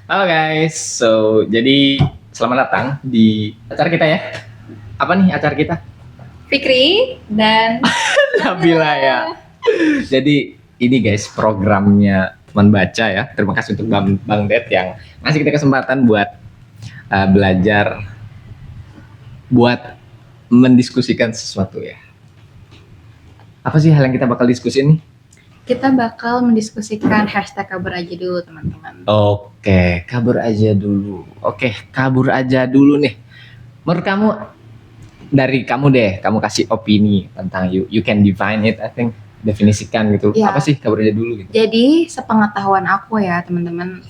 Halo guys, jadi selamat datang di acara kita ya. Apa nih acara kita? Fikri dan Nabila ya. Jadi ini guys programnya teman baca ya. Terima kasih untuk Bang Det yang ngasih kita kesempatan buat belajar, buat mendiskusikan sesuatu ya. Apa sih hal yang kita bakal diskusin nih? kita bakal mendiskusikan hashtag kabur aja dulu teman-teman. Oke, kabur aja dulu. Oke, kabur aja dulu nih. Menurut kamu, dari kamu deh, kamu kasih opini tentang you can define it, I think, definisikan gitu. Ya. Apa sih kabur aja dulu gitu? Jadi sepengetahuan aku ya teman-teman,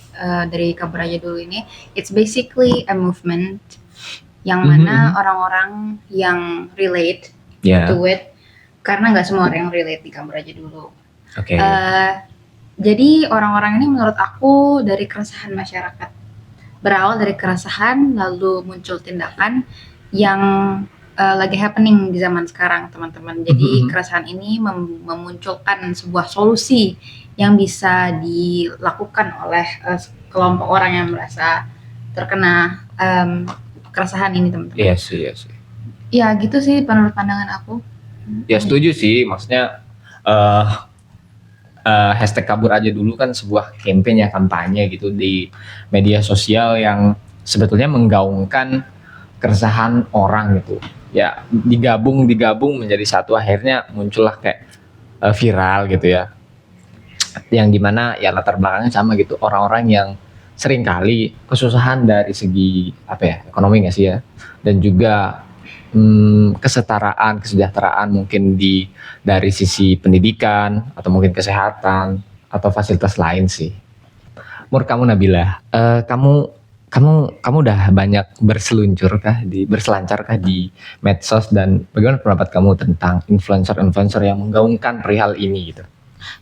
dari kabur aja dulu ini, it's basically a movement yang mana orang-orang yang relate Ya, to it, karena nggak semua orang yang relate di kabur aja dulu. oke. Jadi orang-orang ini menurut aku dari keresahan masyarakat, berawal dari keresahan lalu muncul tindakan yang lagi happening di zaman sekarang teman-teman. Jadi keresahan ini memunculkan sebuah solusi yang bisa dilakukan oleh kelompok orang yang merasa terkena keresahan ini teman-teman. Iya sih, iya sih. Ya gitu sih menurut pandangan aku. Ya setuju sih, maksudnya hashtag kabur aja dulu kan sebuah campaign ya, kampanye gitu di media sosial yang sebetulnya menggaungkan keresahan orang gitu. Ya digabung menjadi satu, akhirnya muncullah kayak viral gitu ya. Yang dimana ya latar belakangnya sama gitu, orang-orang yang seringkali kesusahan dari segi apa ya, ekonomi nggak sih ya, dan juga kesetaraan, kesejahteraan mungkin dari sisi pendidikan atau mungkin kesehatan atau fasilitas lain sih. Menurut kamu Nabila, kamu udah banyak berselancar kah di medsos, dan bagaimana pendapat kamu tentang influencer yang menggaungkan perihal ini gitu?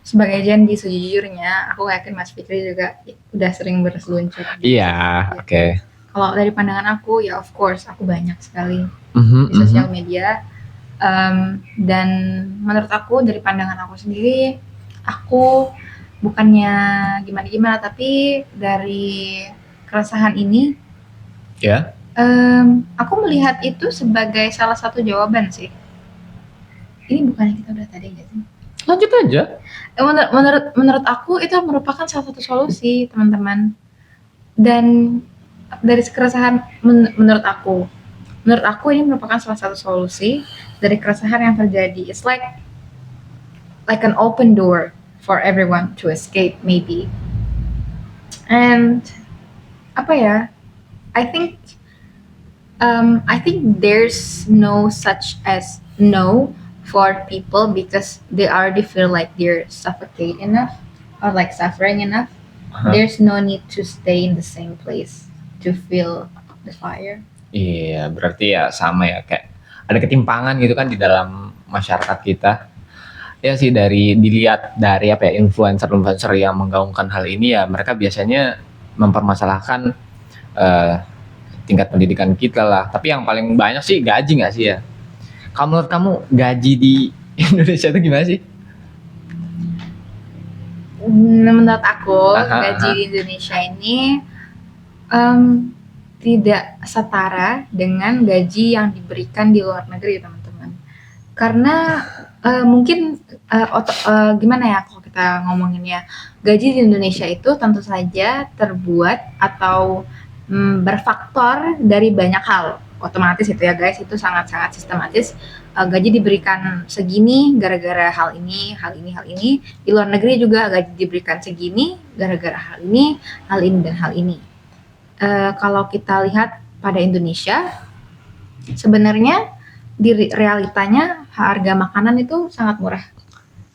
Sebagai Gen Z sejujurnya, aku yakin Mas Fikri juga udah sering berseluncur. Iya, oke. Kalau dari pandangan aku, ya of course, aku banyak sekali di sosial media. Dan menurut aku, dari pandangan aku sendiri, aku bukannya gimana-gimana, tapi dari keresahan ini, Ya. aku melihat itu sebagai salah satu jawaban sih. Ini bukannya kita udah tadi nggak sih? Lanjut aja. Menurut aku itu merupakan salah satu solusi teman-teman. Dan dari keresahan menurut aku ini merupakan salah satu solusi dari keresahan yang terjadi. It's like an open door for everyone to escape maybe. And apa ya? I think there's no such as no for people because they already feel like they're suffocate enough or like suffering enough. There's no need to stay in the same place to feel the fire. Iya, berarti ya sama ya, kayak ada ketimpangan gitu kan di dalam masyarakat kita. Ya sih, dilihat dari apa ya, influencer yang menggaungkan hal ini ya, mereka biasanya mempermasalahkan tingkat pendidikan kita lah. Tapi yang paling banyak sih gaji nggak sih ya? Kalau menurut kamu gaji di Indonesia itu gimana sih? Menurut aku gaji di Indonesia ini tidak setara dengan gaji yang diberikan di luar negeri teman-teman. Karena mungkin gimana ya kalau kita ngomonginnya, gaji di Indonesia itu tentu saja terbuat atau berfaktor dari banyak hal. Otomatis itu ya guys, itu sangat-sangat sistematis. Gaji diberikan segini gara-gara hal ini. Di luar negeri juga gaji diberikan segini gara-gara hal ini dan hal ini. Kalau kita lihat pada Indonesia, sebenarnya di realitanya harga makanan itu sangat murah.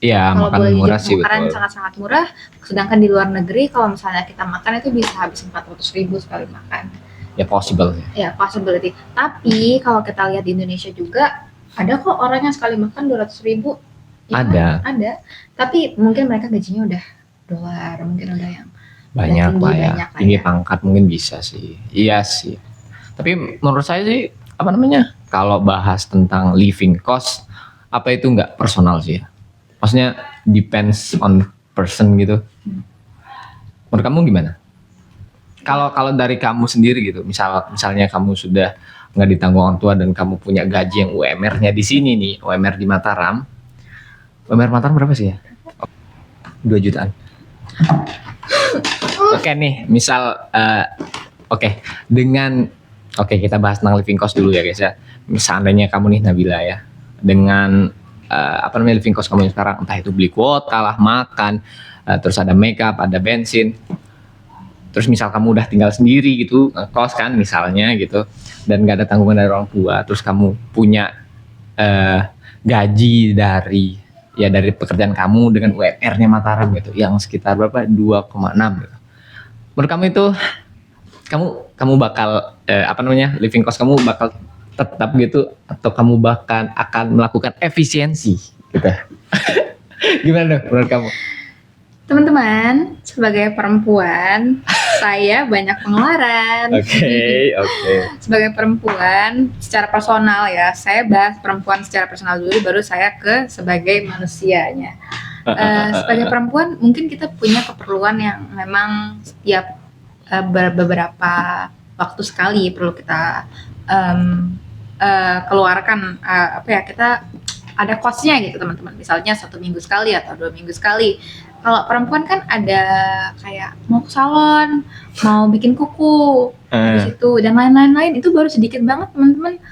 Iya, makanan murah sih, betul. Sangat-sangat murah. Sedangkan di luar negeri kalau misalnya kita makan itu bisa habis 400.000 sekali makan. Ya possible. Ya possibility. Tapi kalau kita lihat di Indonesia juga ada kok orang yang sekali makan 200.000. Ya, ada. Tapi mungkin mereka gajinya udah dolar, mungkin udah yang banyak lah ya, tinggi pangkat mungkin bisa sih. Iya sih. Tapi menurut saya sih kalau bahas tentang living cost, apa itu nggak personal sih ya. Maksudnya depends on person gitu. Menurut kamu gimana? Kalau kalau dari kamu sendiri gitu, misalnya kamu sudah nggak ditanggung orang tua dan kamu punya gaji yang UMR-nya di sini nih, UMR di Mataram. UMR Mataram berapa sih ya? 2 jutaan. Oke nih, misal oke kita bahas tentang living cost dulu ya guys ya. Seandainya kamu nih Nabila ya, dengan living cost kamu yang sekarang, entah itu beli kuota lah, makan, terus ada makeup, ada bensin. Terus misal kamu udah tinggal sendiri gitu, kos kan misalnya gitu, dan gak ada tanggungan dari orang tua, terus kamu punya gaji dari pekerjaan kamu dengan UMR-nya Mataram gitu, yang sekitar berapa 2,6 gitu. Menurut kamu itu kamu bakal living cost kamu bakal tetap gitu, atau kamu bahkan akan melakukan efisiensi gitu? Gimana dong menurut kamu? Teman-teman, sebagai perempuan, saya banyak pengeluaran. Oke. Sebagai perempuan, secara personal ya, saya bahas perempuan secara personal dulu, baru saya ke sebagai manusianya. Sebagai perempuan, mungkin kita punya keperluan yang memang setiap beberapa waktu sekali perlu kita keluarkan. Kita ada costnya gitu teman-teman. Misalnya 1 minggu sekali atau 2 minggu sekali. Kalau perempuan kan ada kayak mau ke salon, mau bikin kuku, di situ dan lain-lain, itu baru sedikit banget teman-teman.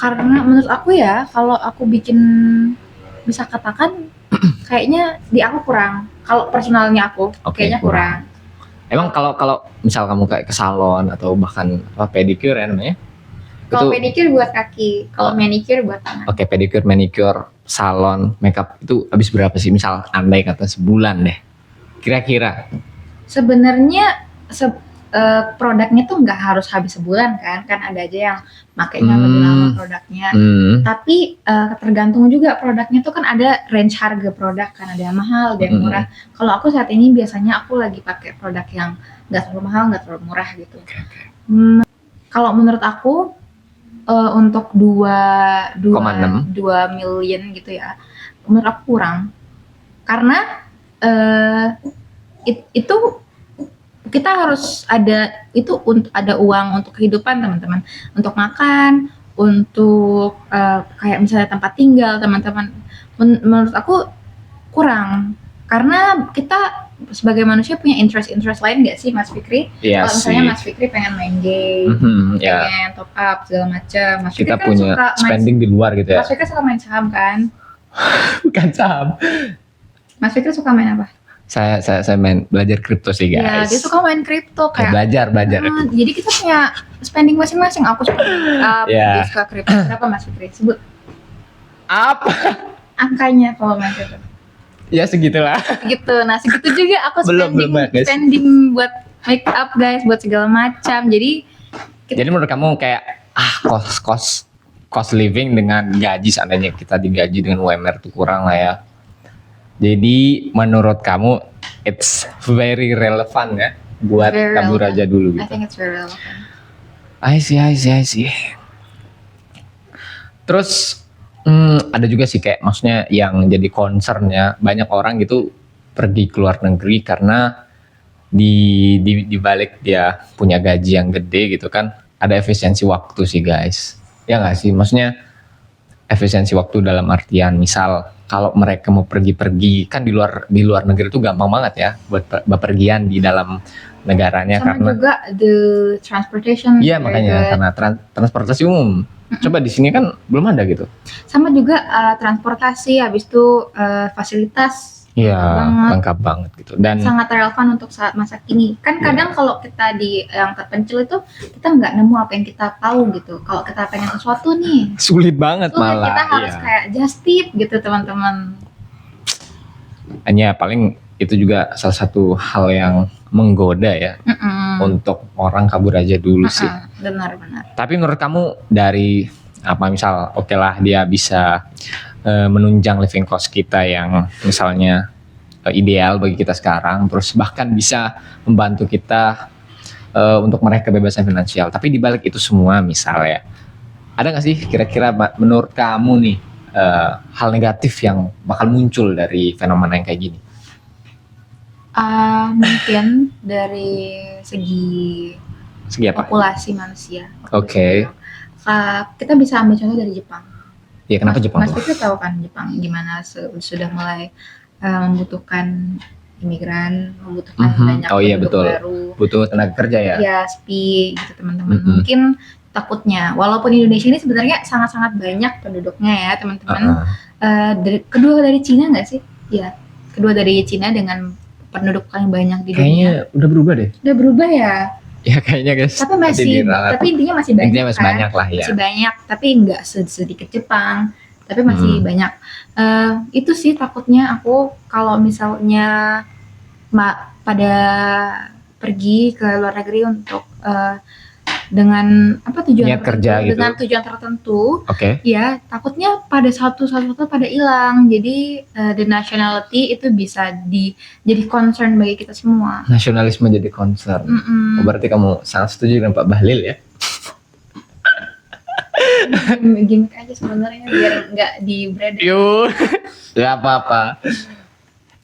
Karena menurut aku ya, kalau aku bikin, bisa katakan kayaknya di aku kurang. Kalau personalnya aku, kayaknya kurang. Emang kalau misal kamu kayak ke salon atau bahkan pedicure ya namanya? Kalau pedicure buat kaki, kalau manicure buat tangan. Oke, pedicure, manicure, salon, makeup itu habis berapa sih? Misal andai kata sebulan deh, kira-kira? Sebenarnya produknya tuh nggak harus habis sebulan kan ada aja yang makainya lebih lama produknya. Tapi tergantung juga produknya tuh kan ada range harga produk kan, ada yang mahal, ada yang murah. Kalau aku saat ini biasanya aku lagi pakai produk yang nggak terlalu mahal, nggak terlalu murah gitu. Kalau menurut aku untuk 2 million gitu ya, menurut aku kurang. Karena itu kita harus ada uang untuk kehidupan teman-teman, untuk makan, untuk kayak misalnya tempat tinggal teman-teman. Menurut aku kurang, karena kita sebagai manusia punya interest lain nggak sih Mas Fikri? Iya, kalau misalnya Mas Fikri pengen main game, pengen top up segala macam, Mas Fikri kita kan punya suka spending di luar gitu ya. Mas Fikri suka main saham kan? Bukan saham. Mas Fikri suka main apa? Saya main belajar kripto sih guys. Ya, dia suka main kripto kayak belajar. Jadi kita punya spending masing-masing. Aku suka dia suka kripto. Berapa Mas Fikri? Sebut. Apa? Angkanya kalau main kripto. Ya segitulah. Gitu. Nah, segitu juga aku spending buat make up guys, buat segala macam. Jadi menurut kamu kayak cost living dengan gaji, seandainya kita digaji dengan UMR itu kurang lah ya. Jadi menurut kamu it's very relevant ya buat kabur aja dulu gitu. I think it's very relevant. I see. Terus ada juga sih kayak maksudnya yang jadi concernnya banyak orang gitu pergi ke luar negeri karena di balik dia punya gaji yang gede gitu kan, ada efisiensi waktu sih guys. Ya nggak sih, maksudnya efisiensi waktu dalam artian misal kalau mereka mau pergi kan di luar negeri itu gampang banget ya buat bepergian di dalam negaranya. Sama karena juga the transportation. Iya makanya karena transportasi umum. Coba di sini kan belum ada gitu. Sama juga transportasi, habis itu fasilitas. Iya, lengkap banget gitu. Dan sangat relevan untuk saat masa kini. Kan kadang kalau kita di yang terpencil itu kita nggak nemu apa yang kita tahu gitu. Kalau kita pengen sesuatu nih, sulit banget malah. Kita harus kayak just tip gitu teman-teman. Hanya paling itu juga salah satu hal yang menggoda ya untuk orang kabur aja dulu sih. Benar. Tapi menurut kamu dari misal oke lah dia bisa menunjang living cost kita yang misalnya ideal bagi kita sekarang, terus bahkan bisa membantu kita untuk meraih kebebasan finansial. Tapi di balik itu semua misalnya ada nggak sih kira-kira menurut kamu nih hal negatif yang bakal muncul dari fenomena yang kayak gini? Mungkin dari segi Segi apa? populasi manusia. Oke. Kita bisa ambil contoh dari Jepang. Ya kenapa Jepang Mas tuh? Fikri tahu kan Jepang gimana sudah mulai membutuhkan imigran, membutuhkan banyak Oh iya, penduduk betul. baru. Butuh tenaga kerja ya. Ya, sepi gitu teman-teman. Mungkin takutnya, walaupun Indonesia ini sebenarnya sangat-sangat banyak penduduknya ya teman-teman. Kedua dari Cina nggak sih? Ya, kedua dari Cina dengan penduduk paling banyak di dunia. Kayaknya udah berubah deh. Udah berubah ya. Ya kayaknya guys. Tapi intinya masih banyak. Intinya masih banyak lah ya. Masih banyak, tapi nggak sedikit Jepang. Tapi masih banyak. Itu sih takutnya aku kalau misalnya pada pergi ke luar negeri untuk dengan tujuan Niat kerja gitu. Dengan tujuan tertentu. Oke. Ya, takutnya pada satu pada hilang. Jadi the nationality itu bisa jadi concern bagi kita semua. Nasionalisme jadi concern. Oh, berarti kamu sangat setuju dengan Pak Bahlil ya? Gimik aja sebenarnya biar nggak di-brand. Ya apa-apa.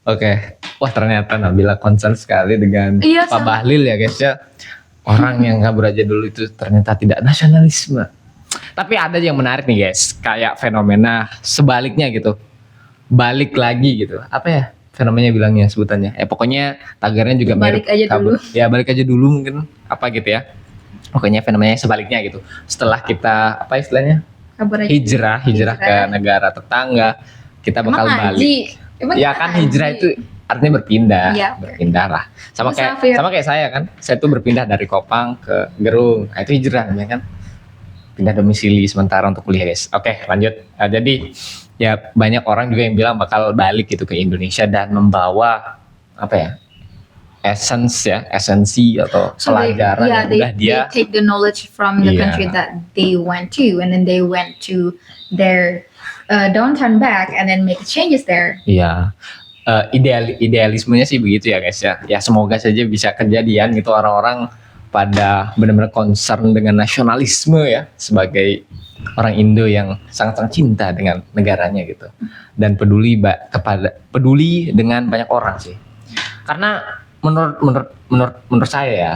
Oke. Wah, ternyata Nabila concern sekali dengan Pak Bahlil ya guys ya. Orang yang kabur aja dulu itu ternyata tidak nasionalisme. Tapi ada yang menarik nih guys, kayak fenomena sebaliknya gitu. Balik lagi gitu. Apa ya fenomenanya bilangnya sebutannya? Pokoknya tagarnya juga balik aja dulu. Ya balik aja dulu mungkin apa gitu ya. Pokoknya fenomenanya sebaliknya gitu. Setelah kita apa istilahnya? Hijrah ke negara tetangga, kita bakal balik. Ya kan hijrah itu artinya berpindah, berpindah lah. Sama kayak saya kan, saya tuh berpindah dari Kopang ke Gerung. Nah, itu hijrah namanya kan. Pindah domisili sementara untuk kuliah guys. Oke, lanjut. Jadi ya banyak orang juga yang bilang bakal balik gitu ke Indonesia dan membawa apa ya? esensi atau pelajaran yang udah dia take the knowledge from the country that they went to and then they went to their don't turn back and then make changes there. Iya. Idealismenya sih begitu ya guys ya. Ya semoga saja bisa kejadian gitu orang-orang pada benar-benar concern dengan nasionalisme ya sebagai orang Indo yang sangat-sangat cinta dengan negaranya gitu dan peduli dengan banyak orang sih. Karena menurut saya ya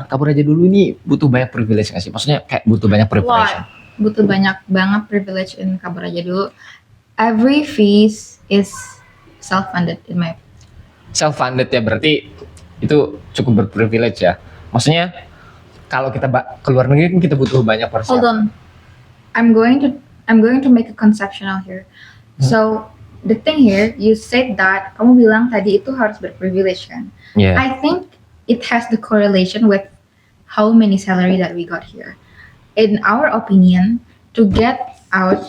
kabur aja dulu ini butuh banyak privilege nggak sih? Maksudnya kayak butuh banyak preparation. Butuh banyak banget privilege in kabur aja dulu. Every fees is self-funded in my self-funded ya, berarti itu cukup berprivilege ya. Maksudnya kalau kita ke luar negeri kan kita butuh banyak persiapan. Hold on, I'm going to make a conceptual here. So the thing here, you said that kamu bilang tadi itu harus berprivilege kan? Yeah. I think it has the correlation with how many salary that we got here. In our opinion, to get out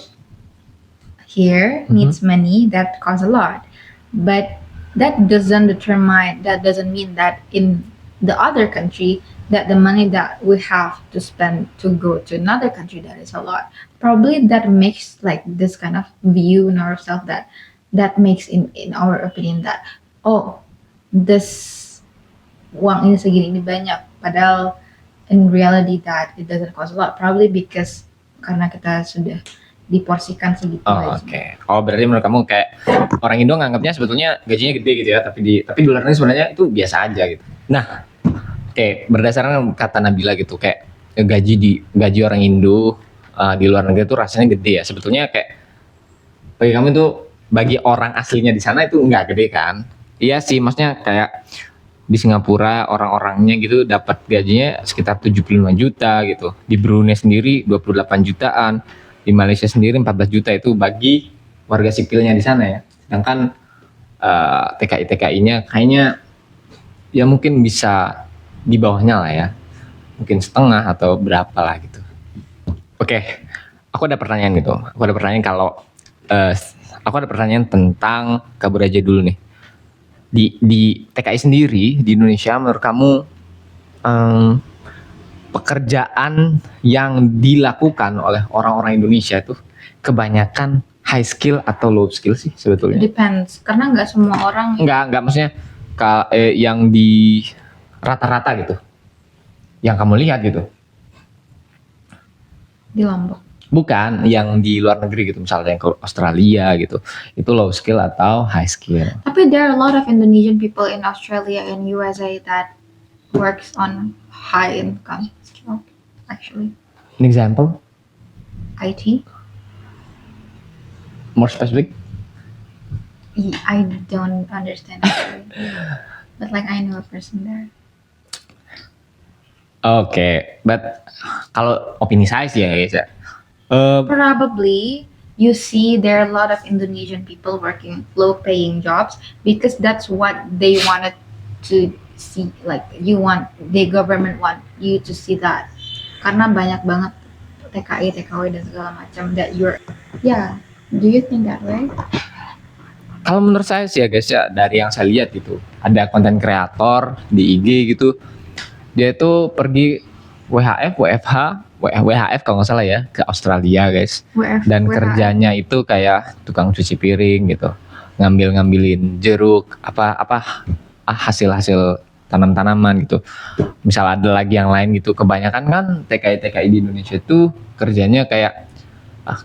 here needs money that costs a lot, but that doesn't mean that in the other country that the money that we have to spend to go to another country that is a lot. Probably that makes like this kind of view in ourselves that makes in our opinion that this uang ini segini ini banyak, padahal in reality that it doesn't cost a lot, probably because karena kita sudah diporsikan segitu aja. Oke. Oh, berarti menurut kamu kayak orang Indo nganggapnya sebetulnya gajinya gede gitu ya, tapi di luar negeri sebenarnya itu biasa aja gitu. Nah, berdasarkan kata Nabila gitu, kayak gaji orang Indo di luar negeri itu rasanya gede ya. Sebetulnya kayak bagi kamu itu, bagi orang aslinya di sana itu nggak gede kan? Iya sih, maksudnya kayak di Singapura orang-orangnya gitu dapat gajinya sekitar 75 juta gitu. Di Brunei sendiri 28 jutaan. Di Malaysia sendiri 14 juta itu bagi warga sipilnya di sana ya. Sedangkan TKI-TKI-nya kayaknya ya mungkin bisa di bawahnya lah ya. Mungkin setengah atau berapa lah gitu. Oke, aku ada pertanyaan gitu. Aku ada pertanyaan tentang kabur aja dulu nih. Di TKI sendiri di Indonesia menurut kamu pekerjaan yang dilakukan oleh orang-orang Indonesia itu kebanyakan high skill atau low skill sih sebetulnya? Depends, karena nggak semua orang. Nggak maksudnya yang di rata-rata gitu, yang kamu lihat gitu. Di Lombok. Bukan yang di luar negeri gitu, misalnya yang ke Australia gitu. Itu low skill atau high skill. Tapi there are a lot of Indonesian people in Australia and USA that works on high income skill actually. An example, IT. more specific. I don't understand actually. But like I know a person there. Oke, but kalau opini saya sih ya guys ya. Probably you see there are a lot of Indonesian people working low paying jobs because that's what they wanted to see, like the government want you to see that, karena banyak banget TKI, TKW dan segala macam that do you think that way? Kalau menurut saya sih ya guys ya, dari yang saya lihat gitu, ada konten kreator di IG gitu, dia itu pergi WHF kalau nggak salah ya, ke Australia guys. Dan kerjanya itu kayak tukang cuci piring gitu, ngambilin jeruk, hasil tanam-tanaman gitu. Misal ada lagi yang lain gitu, kebanyakan kan TKI di Indonesia itu kerjanya kayak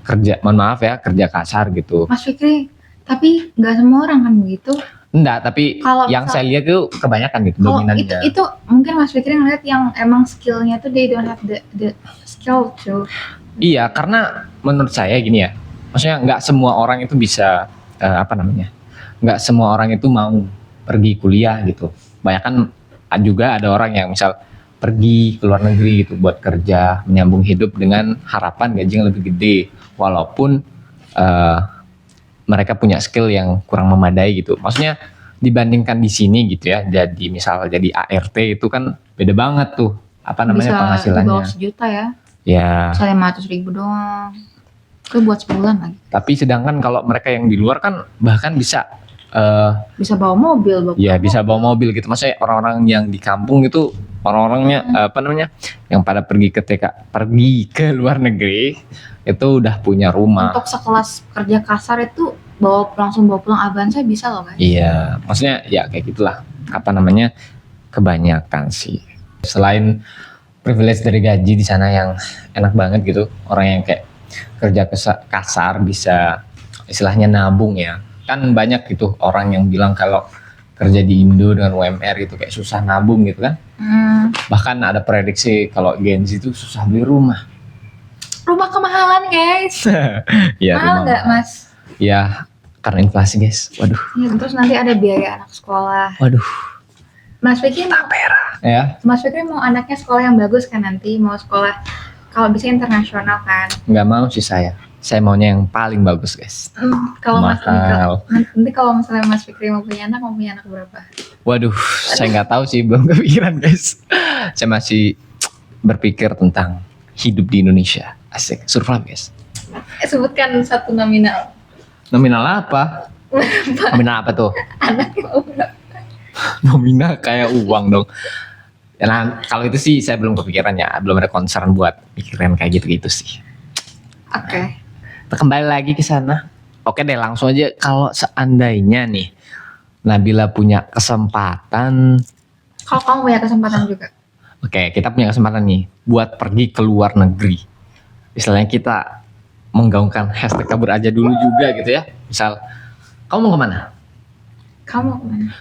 kerja kasar gitu. Mas Fikri, tapi nggak semua orang kan begitu. Enggak, tapi Kalau yang saya lihat itu kebanyakan gitu kalau dominannya. itu mungkin Mas Fikri ngeliat yang emang skillnya tuh they don't have the skill to. Iya, karena menurut saya gini ya, maksudnya nggak semua orang itu bisa nggak semua orang itu mau pergi kuliah gitu. Banyak kan juga ada orang yang misal pergi ke luar negeri gitu buat kerja, menyambung hidup dengan harapan gaji yang lebih gede, walaupun mereka punya skill yang kurang memadai gitu. Maksudnya dibandingkan di sini gitu ya, jadi ART itu kan beda banget tuh Bisa penghasilannya. di bawah sejuta ya. Ya. Saya 500.000 doang. Itu buat sebulan lagi. Tapi sedangkan kalau mereka yang di luar kan bahkan bisa Bisa bawa mobil, bisa bawa mobil gitu. Maksudnya orang-orang yang di kampung itu orang-orangnya yang pada pergi ke luar negeri itu udah punya rumah. Untuk sekelas kerja kasar itu langsung bawa pulang Avanza bisa loh guys. Iya, maksudnya ya kayak gitulah. Kebanyakan sih. Selain privilege dari gaji di sana yang enak banget gitu, orang yang kayak kerja kasar bisa istilahnya nabung ya. Kan banyak gitu orang yang bilang kalau kerja di Indo dengan UMR itu kayak susah nabung gitu kan. Bahkan ada prediksi kalau Gen Z itu susah beli rumah. Rumah kemahalan guys. Ya, mahal nggak Mas? Ya karena inflasi guys. Waduh. Ya, terus nanti ada biaya anak sekolah. Waduh. Mas Fikri Mas Fikri mau anaknya sekolah yang bagus kan nanti, mau sekolah kalau bisa internasional kan? Nggak mau sih saya maunya yang paling bagus guys. Kalau mahal. Nanti kalau misalnya Mas Fikri mau punya anak berapa? Waduh, saya nggak tahu sih, belum kepikiran guys. Saya masih berpikir tentang hidup di Indonesia. Asik, survive guys. Sebutkan satu nominal. Nominal apa? Nominal apa tuh? Anak mau berapa? Nominal kayak uang dong. Nah, kalau itu sih saya belum kepikiran ya, belum ada concern buat pikiran kayak gitu-gitu sih. Oke. Kembali lagi ke sana. Oke deh, langsung aja. Kalau seandainya nih Nabila punya kesempatan. Kalau kamu punya kesempatan juga. Oke, kita punya kesempatan nih buat pergi ke luar negeri. Istilahnya kita menggaungkan hashtag kabur aja dulu juga gitu ya. Misal, kamu mau kemana?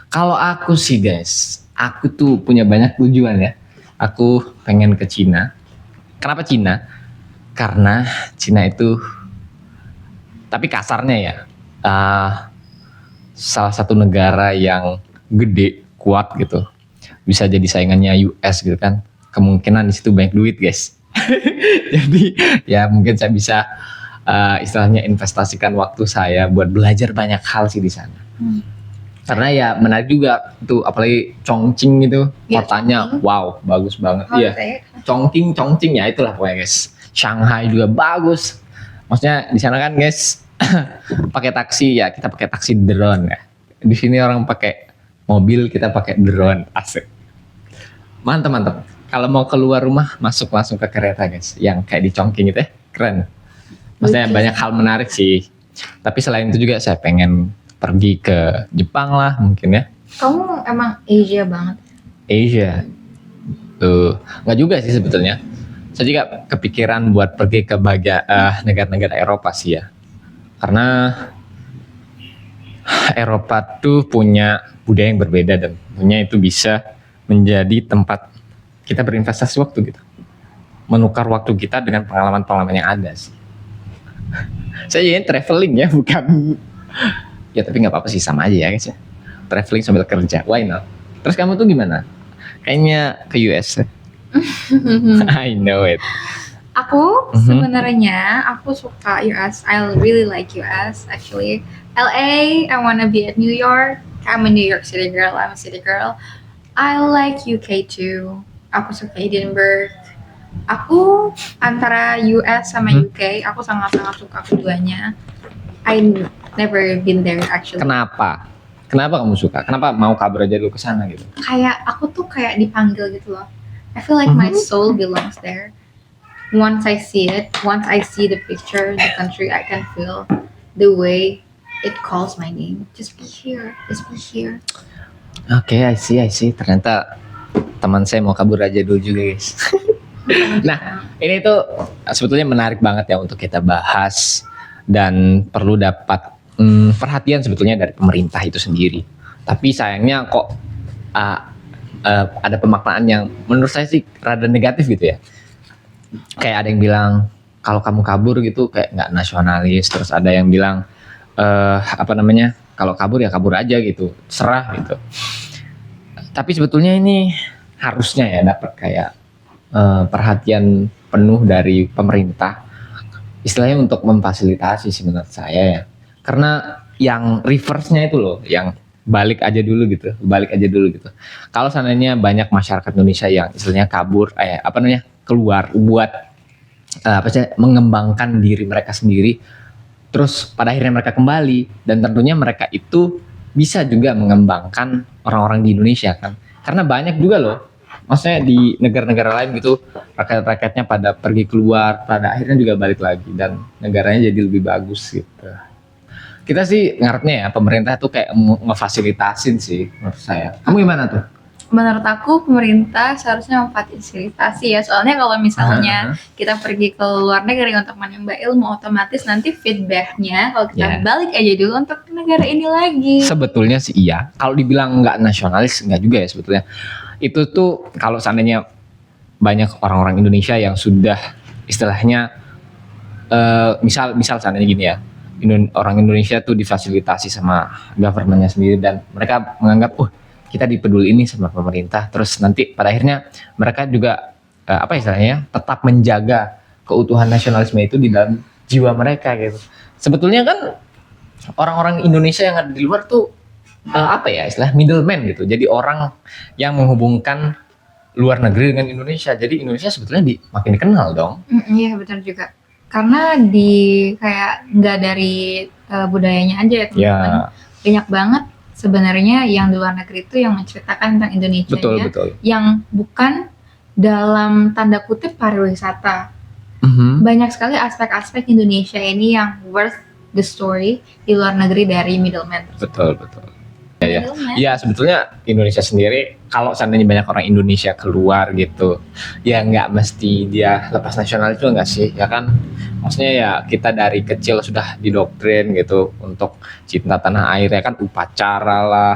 Kalau aku sih guys, aku tuh punya banyak tujuan ya. Aku pengen ke Cina. Kenapa Cina? Karena Cina itu, tapi kasarnya ya, salah satu negara yang gede, kuat gitu, bisa jadi saingannya US gitu kan. Kemungkinan di situ banyak duit guys. Jadi ya mungkin saya bisa istilahnya investasikan waktu saya buat belajar banyak hal sih di sana. Karena ya menarik juga tuh, apalagi Chongqing gitu, ya, kotanya Chongqing. Wow, bagus banget. Iya. Chongqing ya itulah pokoknya guys. Shanghai juga bagus. Maksudnya di sana kan guys pakai taksi ya, kita pakai taksi drone ya. Di sini orang pakai mobil, kita pakai drone. Asik. Mantap. Kalau mau keluar rumah masuk langsung ke kereta guys, yang kayak di Chongqing itu ya, keren. Maksudnya banyak hal menarik sih. Tapi selain itu juga saya pengen pergi ke Jepang lah mungkin ya. Kamu emang Asia banget. Asia. Tuh, nggak juga sih sebetulnya. Saya juga kepikiran buat pergi ke negara-negara Eropa sih ya. Karena Eropa tuh punya budaya yang berbeda dan tentunya itu bisa menjadi tempat kita berinvestasi waktu gitu. Menukar waktu kita dengan pengalaman-pengalaman yang ada sih. Saya ingin traveling ya, bukan ya, tapi nggak apa-apa sih, sama aja ya guys ya. Traveling sambil kerja, why not? Terus kamu tuh gimana? Kayaknya ke US. I know it. Aku sebenarnya aku suka US. I really like US actually. LA, I wanna be at New York. I'm a New York City girl. I'm a city girl. I like UK too. Aku suka Edinburgh. Aku antara US sama UK, aku sangat-sangat suka keduanya. I never been there actually. Kenapa? Kenapa kamu suka? Kenapa mau kabur aja dulu ke sana gitu? Kayak aku tuh kayak dipanggil gitu loh. I feel like my soul belongs there. Once I see it, once I see the picture, the country, I can feel the way it calls my name. Just be here, just be here. Oke, I see. Ternyata teman saya mau kabur aja dulu juga guys. Nah, ini tuh sebetulnya menarik banget ya untuk kita bahas dan perlu dapat perhatian sebetulnya dari pemerintah itu sendiri. Tapi sayangnya kok ada pemaknaan yang menurut saya sih rada negatif gitu ya. Kayak ada yang bilang kalau kamu kabur gitu kayak nggak nasionalis. Terus ada yang bilang kalau kabur ya kabur aja gitu, serah gitu. Tapi sebetulnya ini harusnya ya dapat kayak perhatian penuh dari pemerintah, istilahnya untuk memfasilitasi sih menurut saya ya. Karena yang reverse-nya itu loh, yang balik aja dulu gitu. Kalau seandainya banyak masyarakat Indonesia yang istilahnya kabur, keluar buat mengembangkan diri mereka sendiri, terus pada akhirnya mereka kembali, dan tentunya mereka itu bisa juga mengembangkan orang-orang di Indonesia kan. Karena banyak juga loh, maksudnya di negara-negara lain gitu, rakyat-rakyatnya pada pergi keluar, pada akhirnya juga balik lagi dan negaranya jadi lebih bagus gitu. Kita sih ngarepnya ya pemerintah tuh kayak ngefasilitasin sih menurut saya. Kamu gimana tuh? Menurut aku pemerintah seharusnya memfasilitasi ya, soalnya kalau misalnya kita pergi ke luar negeri untuk menimba ilmu, otomatis nanti feedbacknya kalau kita balik aja dulu untuk negara ini lagi. Sebetulnya sih iya, kalau dibilang nggak nasionalis nggak juga ya sebetulnya. Itu tuh kalau seandainya banyak orang-orang Indonesia yang sudah istilahnya misal seandainya gini ya, orang Indonesia tuh difasilitasi sama government-nya sendiri dan mereka menganggap kita dipeduli ini sama pemerintah, terus nanti pada akhirnya mereka juga tetap menjaga keutuhan nasionalisme itu di dalam jiwa mereka gitu. Sebetulnya kan orang-orang Indonesia yang ada di luar tuh istilah middleman gitu. Jadi orang yang menghubungkan luar negeri dengan Indonesia. Jadi Indonesia sebetulnya makin dikenal dong. Iya benar juga. Karena kayak nggak dari budayanya aja ya teman-teman. Banyak banget sebenarnya yang di luar negeri itu yang menceritakan tentang Indonesia betul. Yang bukan dalam tanda kutip pariwisata. Banyak sekali aspek-aspek Indonesia ini yang worth the story di luar negeri dari middleman. Betul. Ya sebetulnya Indonesia sendiri kalau seandainya banyak orang Indonesia keluar gitu, ya nggak mesti dia lepas nasional itu nggak sih, ya kan? Maksudnya ya kita dari kecil sudah didoktrin gitu untuk cinta tanah air ya kan, upacara lah,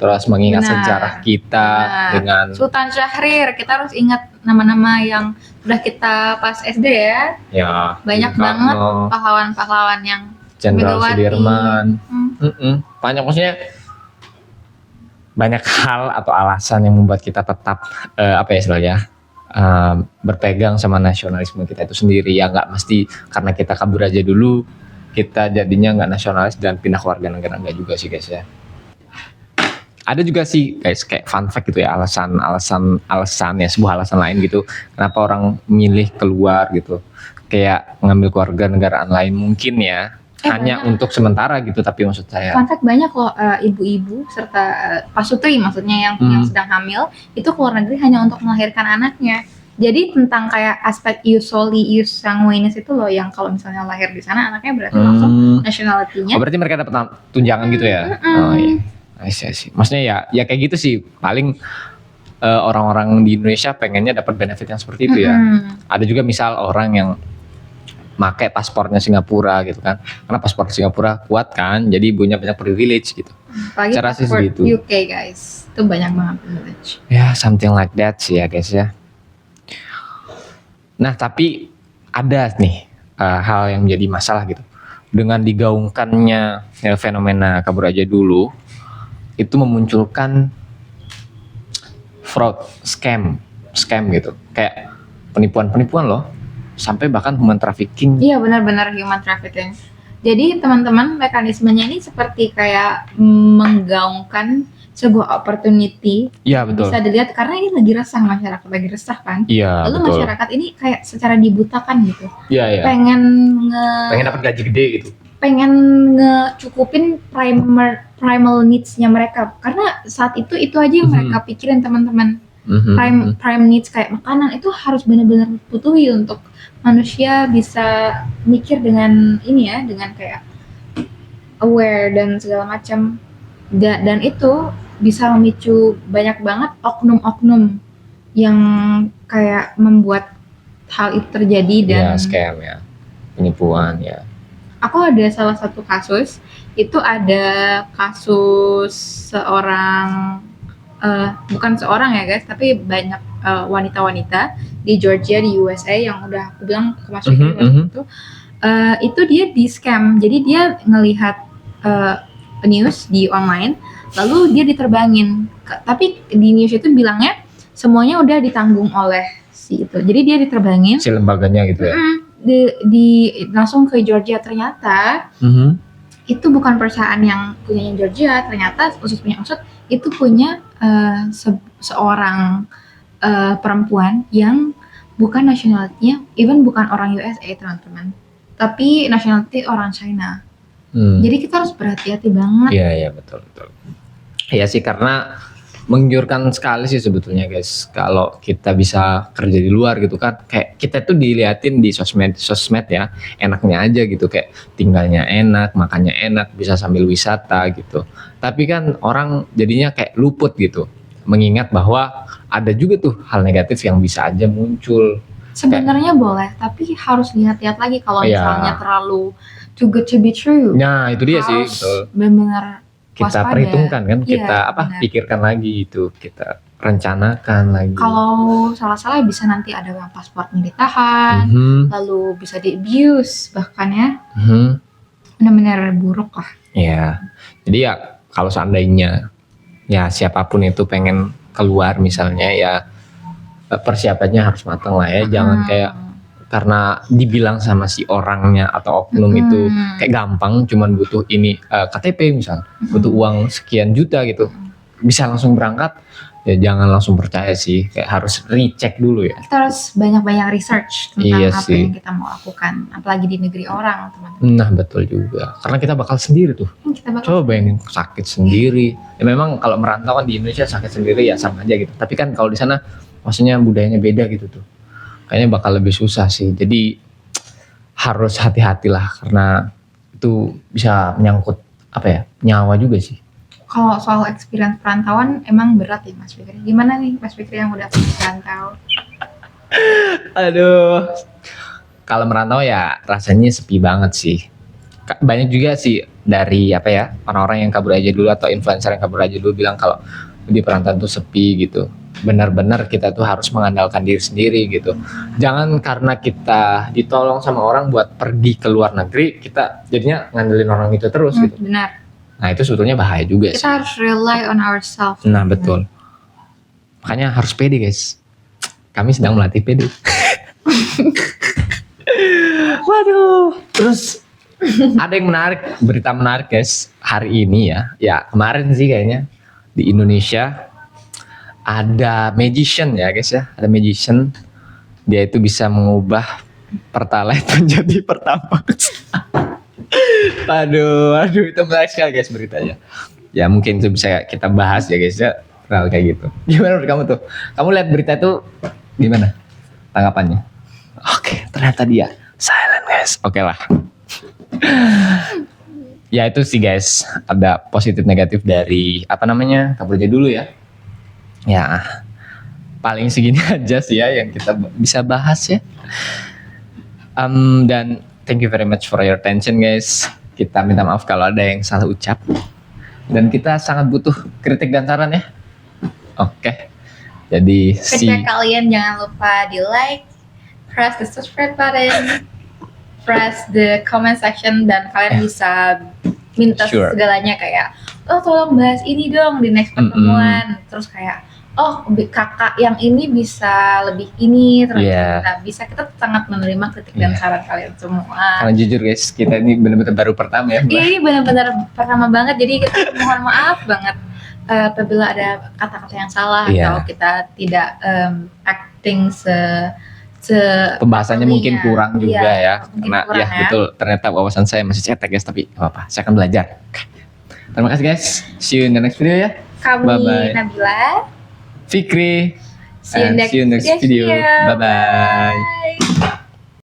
terus mengingat sejarah kita dengan Sultan Syahrir, kita harus ingat nama-nama yang udah kita pas SD ya. Ya. Banyak banget pahlawan-pahlawan yang Jenderal Sudirman. Banyak, maksudnya banyak hal atau alasan yang membuat kita tetap berpegang sama nasionalisme kita itu sendiri. Ya nggak mesti karena kita kabur aja dulu kita jadinya nggak nasionalis dan pindah ke warga negara, nggak juga sih guys ya. Ada juga sih guys kayak fun fact gitu ya, alasan ya, sebuah alasan lain gitu kenapa orang milih keluar gitu, kayak mengambil keluarga negaraan lain mungkin ya. Hanya banyak. Untuk sementara gitu, tapi maksud saya fun fact banyak loh ibu-ibu serta pasutri maksudnya yang sedang hamil itu keluar negeri hanya untuk melahirkan anaknya. Jadi tentang kayak aspek ius soli ius sanguinis itu loh, yang kalau misalnya lahir di sana anaknya berarti langsung nationality-nya. Berarti mereka dapat tunjangan gitu ya. Oh iya. I see. Maksudnya ya kayak gitu sih paling orang-orang di Indonesia pengennya dapat benefit yang seperti itu ya. Ada juga misal orang yang pakai paspornya Singapura gitu kan, karena paspor Singapura kuat kan, jadi punya banyak privilege gitu. Apalagi Cara sih paspor segitu. UK guys, itu banyak banget privilege. Ya something like that sih ya guys ya. Nah tapi ada nih hal yang menjadi masalah gitu. Dengan digaungkannya fenomena kabur aja dulu, itu memunculkan fraud, scam gitu. Kayak penipuan loh. Sampai bahkan human trafficking. Iya benar-benar human trafficking. Jadi teman-teman mekanismenya ini seperti kayak menggaungkan sebuah opportunity. Iya betul. Bisa dilihat karena ini lagi resah, masyarakat lagi resah kan. Iya Lalu betul. masyarakat ini kayak secara dibutakan gitu. Iya. Pengen dapat gaji gede gitu. Pengen ngecukupin primal needs-nya mereka. Karena saat itu aja yang mereka pikirin teman-teman. Prime needs kayak makanan itu harus benar-benar butuhi untuk manusia bisa mikir dengan ini ya, dengan kayak aware dan segala macam. Dan itu bisa memicu banyak banget oknum-oknum yang kayak membuat hal itu terjadi dan ya scam ya, penipuan ya. Aku ada salah satu kasus, itu ada kasus seorang bukan seorang ya guys, tapi banyak wanita-wanita di Georgia di USA yang udah aku bilang kemasukan itu dia di scam. Jadi dia ngelihat news di online, lalu dia diterbangin. Tapi di news itu bilangnya semuanya udah ditanggung oleh si itu. Jadi dia diterbangin. Si lembaganya gitu ya. Langsung ke Georgia. Ternyata itu bukan perusahaan yang punyanya Georgia. Ternyata usut punya usut itu punya seorang perempuan yang bukan nationality-nya, even bukan orang USA teman-teman, tapi nationality orang China. Jadi kita harus berhati-hati banget. Iya betul. Iya sih, karena menggiurkan sekali sih sebetulnya guys, kalau kita bisa kerja di luar gitu kan, kayak kita tuh diliatin di sosmed ya, enaknya aja gitu, kayak tinggalnya enak, makannya enak, bisa sambil wisata gitu. Tapi kan orang jadinya kayak luput gitu, mengingat bahwa ada juga tuh hal negatif yang bisa aja muncul. Sebenarnya boleh, tapi harus lihat-lihat lagi kalau misalnya terlalu too good to be true. Nah itu dia sih, betul. Benar-benar kita waspada. perhitungkan kan, kita benar. pikirkan lagi itu, kita rencanakan lagi. Kalau salah-salah bisa nanti ada yang paspornya ditahan, lalu bisa di-abuse bahkan ya. Benar-benar buruk lah. Ya, jadi ya kalau seandainya ya siapapun itu pengen keluar misalnya ya, persiapannya harus matang lah ya. Jangan kayak karena dibilang sama si orangnya atau oknum itu kayak gampang, cuman butuh ini KTP misal, butuh uang sekian juta gitu, bisa langsung berangkat. Ya jangan langsung percaya sih, kayak harus recheck dulu ya. Kita harus banyak-banyak research tentang apa sih. yang kita mau lakukan, apalagi di negeri orang, teman-teman. Nah betul juga, karena kita bakal sendiri tuh. Coba bayangin sakit sendiri. Ya memang kalau merantau kan di Indonesia sakit sendiri ya sama aja gitu. Tapi kan kalau di sana maksudnya budayanya beda gitu tuh. Kayaknya bakal lebih susah sih. Jadi harus hati-hatilah, karena itu bisa menyangkut apa ya, nyawa juga sih. Kalau soal experience perantauan emang berat ya Mas Fikri. Gimana nih Mas Fikri yang udah merantau? Aduh, kalau merantau ya rasanya sepi banget sih. Banyak juga sih dari apa ya, orang-orang yang kabur aja dulu atau influencer yang kabur aja dulu bilang kalau di perantauan tuh sepi gitu. Benar-benar kita tuh harus mengandalkan diri sendiri gitu. Jangan karena kita ditolong sama orang buat pergi ke luar negeri, kita jadinya ngandelin orang itu terus gitu. Benar. Nah itu sebetulnya bahaya juga sih. Kita harus rely on ourselves. Nah betul. Makanya harus pede guys. Kami sedang melatih pede. Waduh. Terus ada yang menarik, berita menarik guys hari ini ya. Ya kemarin sih kayaknya di Indonesia ada magician ya guys ya. Ada magician. Dia itu bisa mengubah Pertalite menjadi Pertamax. Aduh itu menarik sekali guys beritanya. Ya mungkin itu bisa kita bahas ya guys ya, hal kayak gitu. Gimana menurut kamu tuh? Kamu lihat berita itu gimana tanggapannya? Oke, ternyata dia silent guys. Oke lah. Ya itu sih guys, ada positif negatif dari apa namanya kabur aja dulu ya. Ya paling segini aja sih ya yang kita bisa bahas ya. Dan thank you very much for your attention guys. Kita minta maaf kalau ada yang salah ucap. Dan kita sangat butuh kritik dan saran ya. Oke. Jadi Ketika kalian jangan lupa di like, press the subscribe button, press the comment section, dan kalian bisa minta Sure. segalanya kayak, oh tolong bahas ini dong di next pertemuan. Terus kayak, oh kakak yang ini bisa lebih ini, terus Yeah. nah, bisa kita sangat menerima kritik dan Yeah. saran kalian semua. karena jujur guys, kita ini benar-benar baru pertama ya. Iya, ini benar-benar pertama banget, jadi kita mohon maaf banget apabila ada kata-kata yang salah Iya. atau kita tidak acting Pembahasannya mungkin Iya, kurang juga ya. mungkin Karena kurang ya ya. betul, ternyata wawasan saya masih cetek guys, tapi gak apa-apa, saya akan belajar. Terima kasih guys. See you in the next video ya. Kami Bye-bye. Nabila. Fikri. See you And next see you next video. video. Bye-bye. Bye.